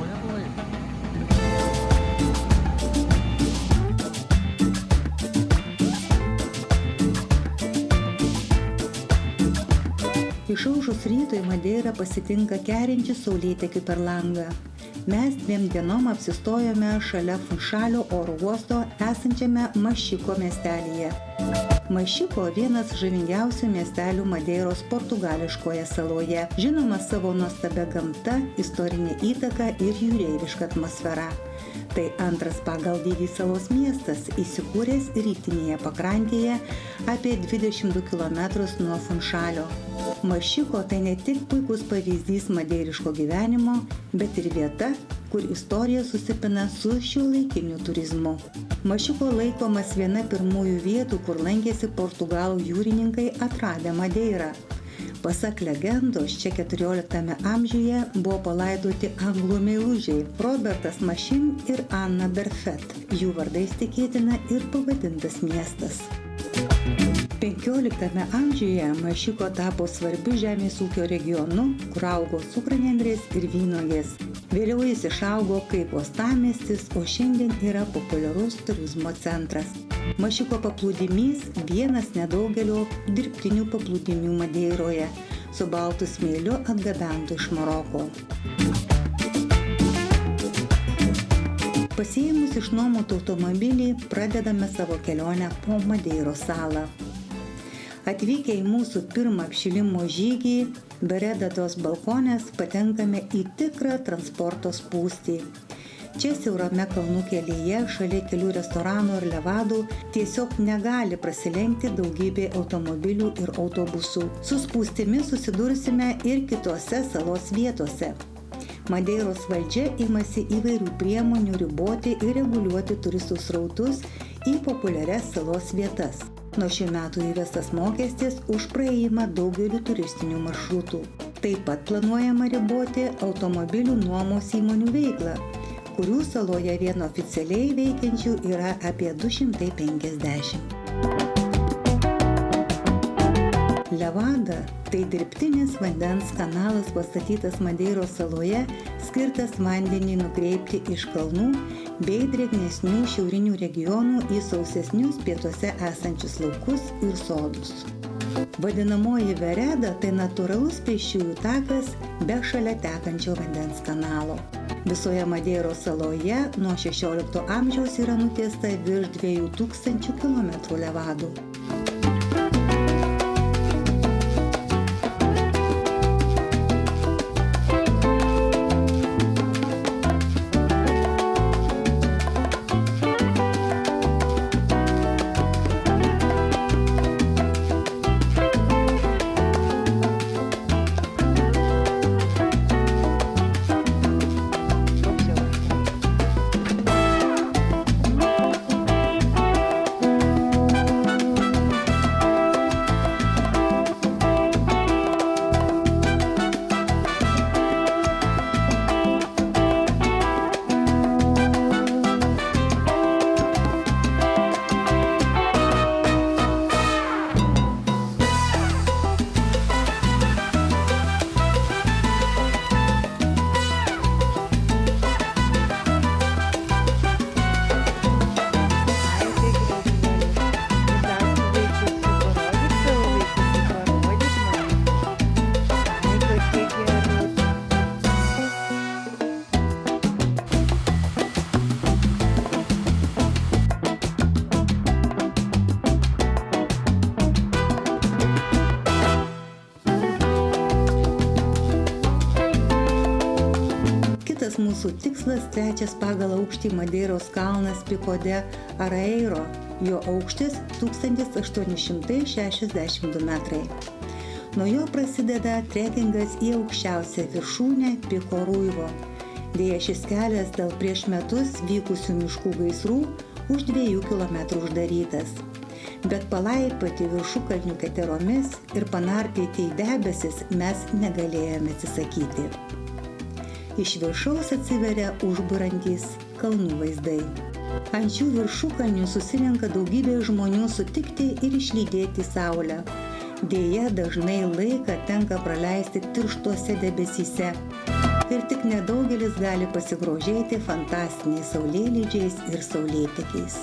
Lietuvoje buvai? Išaušus rytui Madeira pasitinka kerinčių saulėtekių per langą. Mes 2 dienom apsistojome šalia Funšalio oro uosto esančiame Mašiko miestelyje. Mašiko vienas žavingiausių miestelių Madeiros portugališkoje saloje, žinomas savo nuostabia gamta, istorinė įtaka ir jūreiviška atmosfera. Tai antras pagal dydį salos miestas, įsikūręs rytinėje pakrantėje apie 22 km nuo Funšalio. Mašiko tai ne tik puikus pavyzdys madeiriško gyvenimo, bet ir vieta, kur istorija susipina su šiuolaikiniu turizmu. Mašiko laikomas viena pirmųjų vietų, kur lankėsi portugalų jūrininkai atradę Madeirą. Pasak legendos, čia 14 amžiuje buvo palaidoti anglų meilužiai Robertas Mašin ir Anna Berfet. Jų vardais tikėtina ir pavadintas miestas. 15 amžiuje Mašiko tapo svarbiu žemės ūkio regionu, kur augo cukranendrės ir vynuogės. Vėliau jis išaugo kaip uostamiestis, o šiandien yra populiarus turizmo centras. Mašiko paplūdimys vienas nedaugelio dirbtinių paplūdimių Madeiroje, su baltu smėliu atgabentu iš Maroko. Pasiėmus išnuomotą automobilį, pradedame savo kelionę po Madeiros salą. Atvykę į mūsų pirmą apšilimo žygį, Beredatos balkonės patenkame į tikrą transporto spūstį. Čia siaurame kalnų kelyje, šalia kelių restoranų ir levadų, tiesiog negali prasilenkti daugybė automobilių ir autobusų. Su spūstimi susidursime ir kitose salos vietose. Madeiros valdžia imasi įvairių priemonių riboti ir reguliuoti turistų srautus į populiarias salos vietas. Nuo šių metų įvestas mokestis už praėjimą daugeliu turistinių maršrutų. Taip pat planuojama riboti automobilių nuomos įmonių veiklą, kurių saloje vien oficialiai veikiančių yra apie 250. Levada – tai dirbtinis vandens kanalas pastatytas Madeiros saloje, skirtas vandenį nukreipti iš kalnų bei drėgnesnių šiaurinių regionų į sausesnius pietuose esančius laukus ir sodus. Vadinamoji vereda – tai natūralus pėsčiųjų takas be šalia tekančio vandens kanalo. Visoje Madeiros saloje nuo 16 amžiaus yra nutiesta virš 2000 km levadų. Mūsų tikslas trečias pagal aukštį Madeiros kalnas Pico de Araeiro, jo aukštis 1862 metrai. Nuo jo prasideda trekingas į aukščiausią viršūnę Pico Ruivo. Deja, šis kelias dėl prieš metus vykusių miškų gaisrų už 2 km uždarytas. Bet palaipioti viršukalnių keteromis ir panarplioti į debesis mes negalėjome atsisakyti. Iš viršaus atsiveria užburantys kalnų vaizdai. Ant šių viršukalnių susirenka daugybė žmonių sutikti ir išlydėti saulę. Deja, dažnai laiką tenka praleisti tirštuose debesyse. ir tik nedaugelis gali pasigrožėti fantastiniais saulėlydžiais ir saulėtekiais.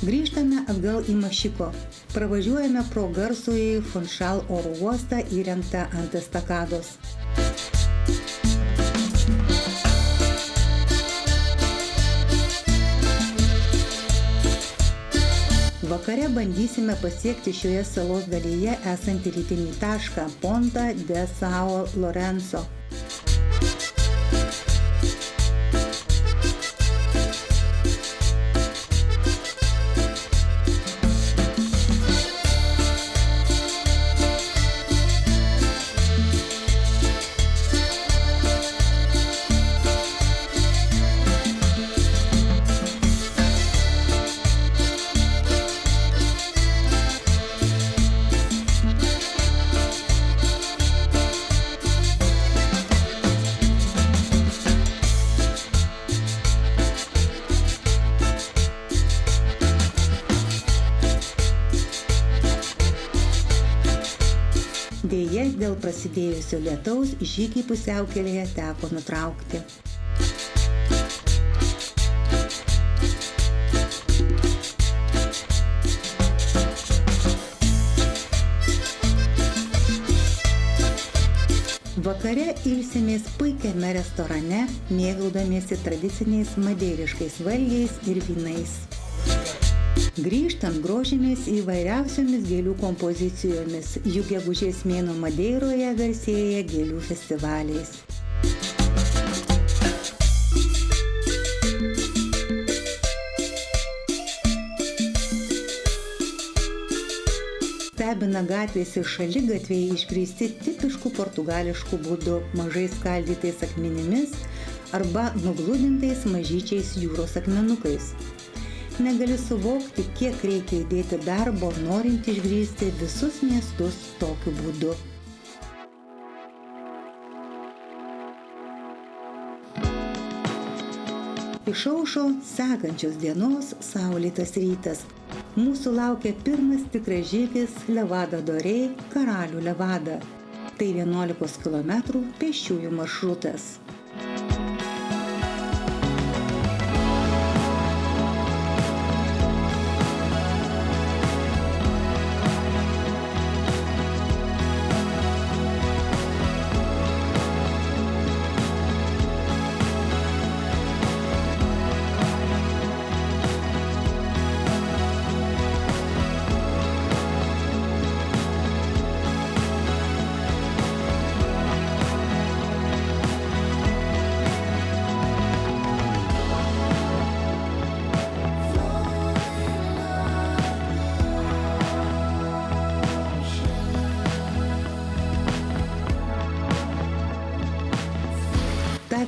Grįžtame atgal į Mašiko. Pravažiuojame pro garsųjį Funchal oro uostą įrengtą ant estakados. Vakare bandysime pasiekti šioje salos dalyje esantį rytinį tašką Ponta de São Lourenço. Deja, dėl prasidėjusio lietaus žygį pusiaukelėje teko nutraukti. Vakare ilsimės puikiame restorane, mėgaudamiesi tradiciniais madeiriškais valgiais ir vynais. Grįžtant grožimės įvairiausiomis gėlių kompozicijomis, juk gegužės mėnuo Madeiroje garsėja gėlių festivaliais. Stebina gatvės ir šaligatviai išgrįsti tipišku portugališku būdu, mažai skaldytais akmenimis arba nugludintais mažyčiais jūros akmenukais. Negali suvokti, kiek reikia įdėti darbo, norint išgrįsti visus miestus tokiu būdu. Išaušo sekančios dienos saulėtas rytas. Mūsų laukia pirmas tikras žygis Levada Dorei, Karalių Levada. Tai 11 km pėsčiųjų maršrutas.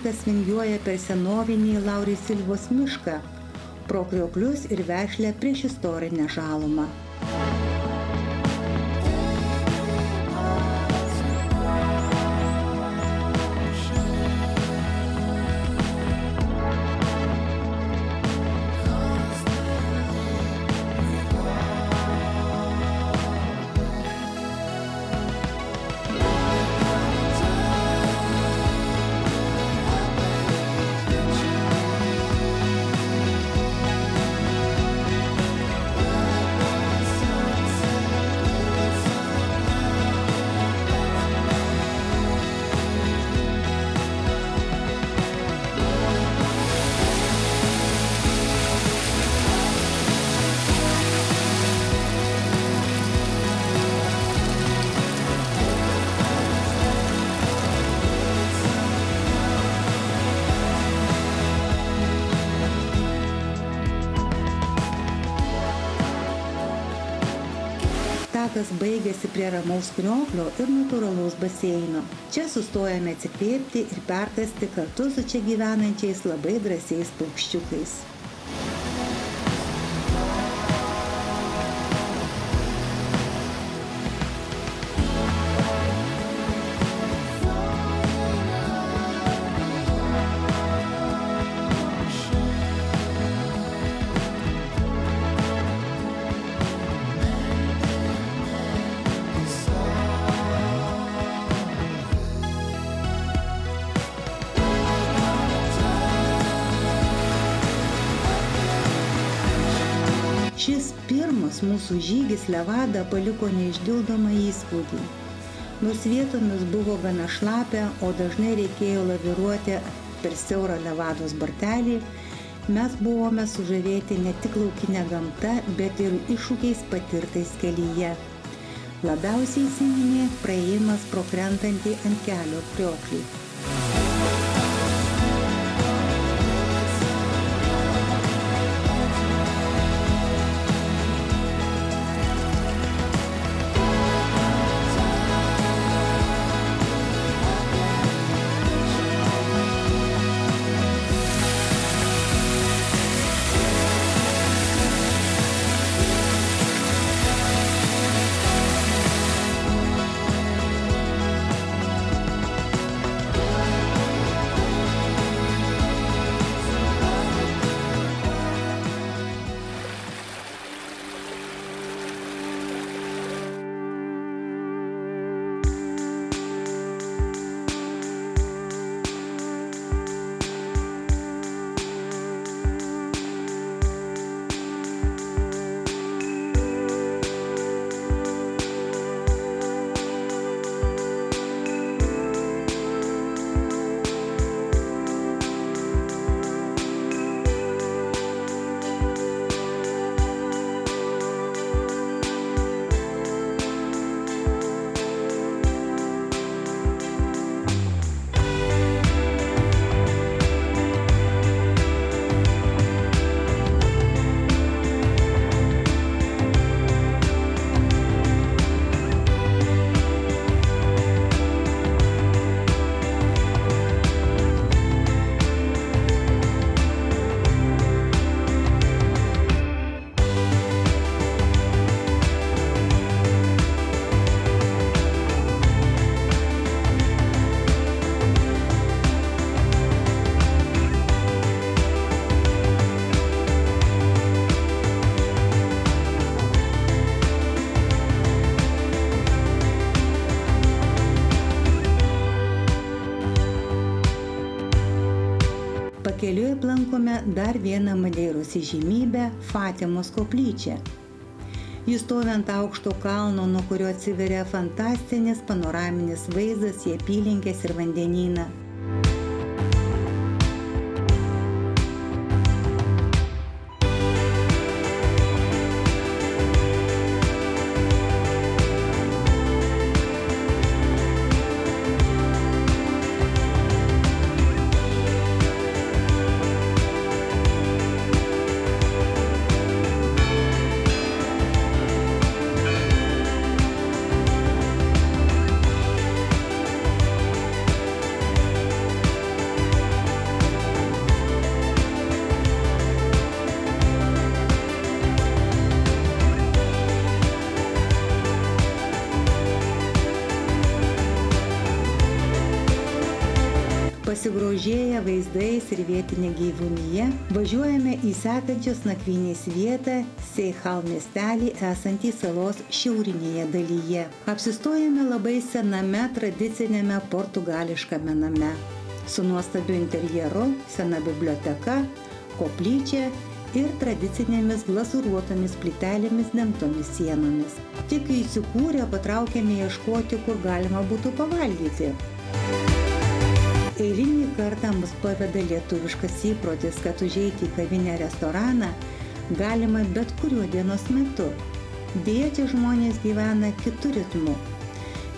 vilkas vingiuoja per senovinį Lauri Silvos mišką, pro krioklius ir vešlią priešistorinę žalumą. Takas baigėsi prie ramaus krioklio ir natūralaus baseino. Čia sustojame atsikvėpti ir perkasti kartu su čia gyvenančiais labai drąsiais paukščiukais. Šis pirmas mūsų žygis Levada paliko neišdildomą įspūdį. Nors vietomis buvo gana šlapia, o dažnai reikėjo laviruoti per siaurą Levados bortelį, mes buvome sužavėti ne tik laukinė gamta, bet ir iššūkiais patirtais kelyje. Labiausiai įsiminė praėjimas pro krentantį ant kelio krioklį. Pakeliui aplankome dar vieną Madeiros įžymybę – Fatimos koplyčią. Jis stovi ant aukšto kalno, nuo kurio atsiveria fantastinis panoraminis vaizdas į apylinkes ir vandenyną. Pasigrožėję vaizdais ir vietinė gyvūnyje, važiuojame į sekančios nakvynės vietą Seichel miestelį esantį salos šiaurinėje dalyje. Apsistojame labai sename tradicinėme portugališkame name. Su nuostabiu interjeru, sena biblioteka, koplyčia ir tradicinėmis glazūruotomis plytelėmis dengtomis sienomis. Tik įsikūrę patraukėme ieškoti, kur galima būtų pavalgyti. Eilinį kartą mus paveda lietuviškas įprotis, kad užeiti į kavinę restoraną galima bet kuriuo dienos metu. Deja, čia žmonės gyvena kitu ritmu.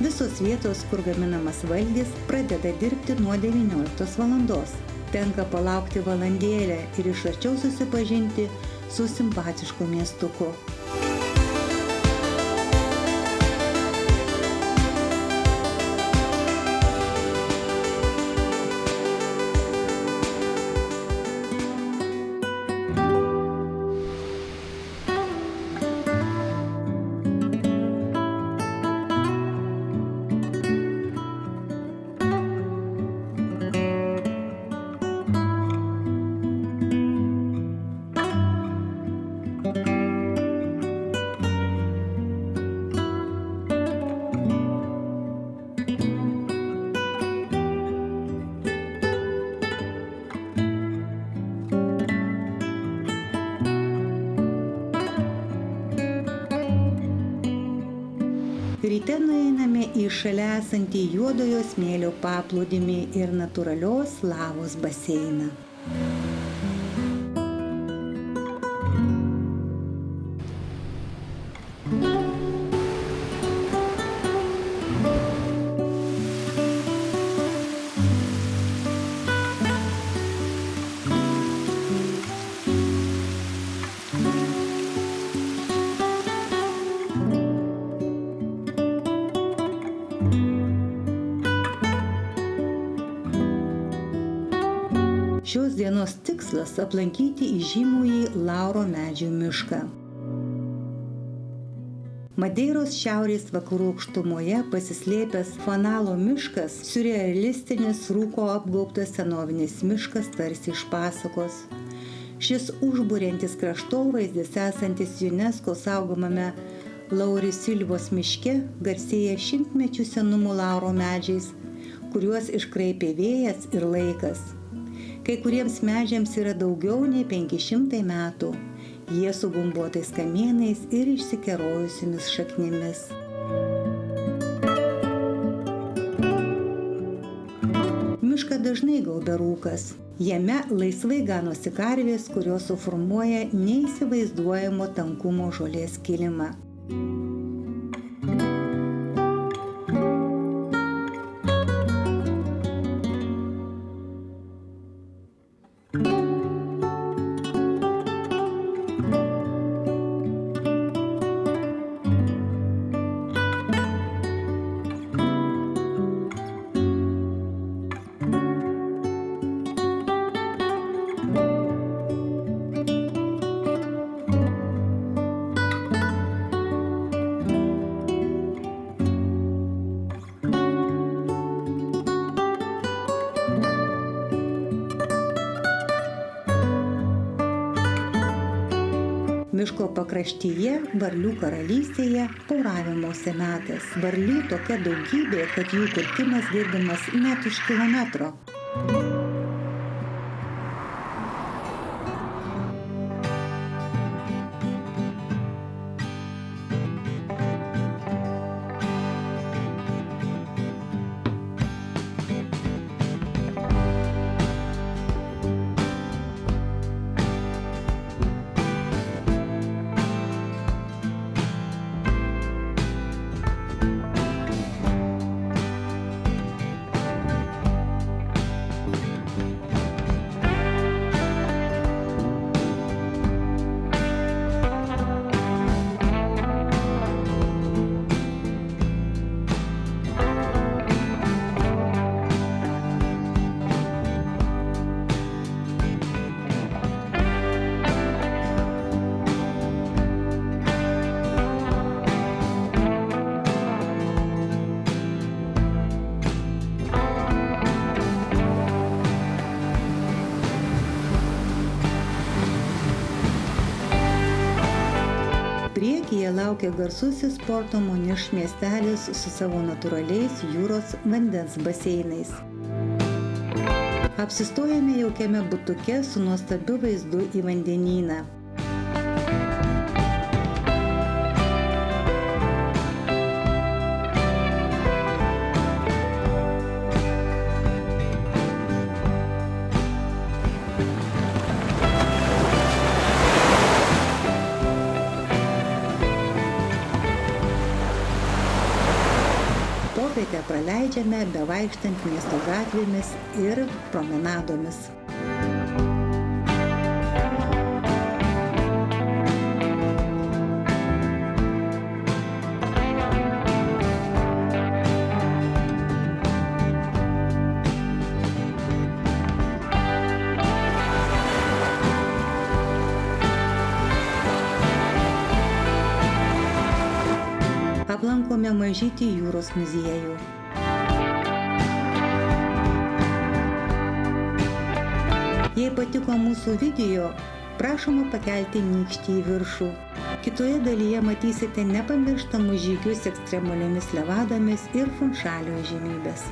Visos vietos, kur gaminamas valgis, pradeda dirbti nuo 19 valandos. Tenka palaukti valandėlę ir iš arčiau susipažinti su simpatišku miestuku. Ryte nueiname į šalia esantį juodojo smėlio paplūdimį ir natūralios lavos baseiną. Šios dienos tikslas – aplankyti įžymųjį Lauro medžių mišką. Madeiros šiaurės vakarų aukštumoje pasislėpęs Fanalo miškas – siurrealistinis rūko apgaubtas senovinis miškas tarsi iš pasakos. Šis užburiantis kraštovaizdis esantis UNESCO saugomame Laurisilvos miške garsėja šimtmečių senumo Lauro medžiais, kuriuos iškraipė vėjas ir laikas. Kai kuriems medžiams yra daugiau nei 500 metų. Jie su gumbuotais kamienais ir išsikerojusiomis šaknimis. Mišką dažnai gaubia rūkas. Jame laisvai ganosi karvės, kurios suformuoja neįsivaizduojamo tankumo žolės kilimą. Miško pakraštyje, varlių karalystėje, poravimosi metas. Varlių tokia daugybė, kad jų kurkimas girdimas net už kilometro. Priekyje laukia garsusis Porto Moniš miestelis su savo natūraliais jūros vandens baseinais. Apsistojame jaukiame butuke su nuostabiu vaizdu į vandenyną. Popietę praleidžiame bevaikštant miesto gatvėmis ir promenadomis. Aplankome mažytį jūros muziejų. Jei patiko mūsų video, prašoma pakelti nykštį į viršų. Kitoje dalyje matysite nepamirštamus žygius ekstremaliomis levadomis ir Funšalio įžymybes.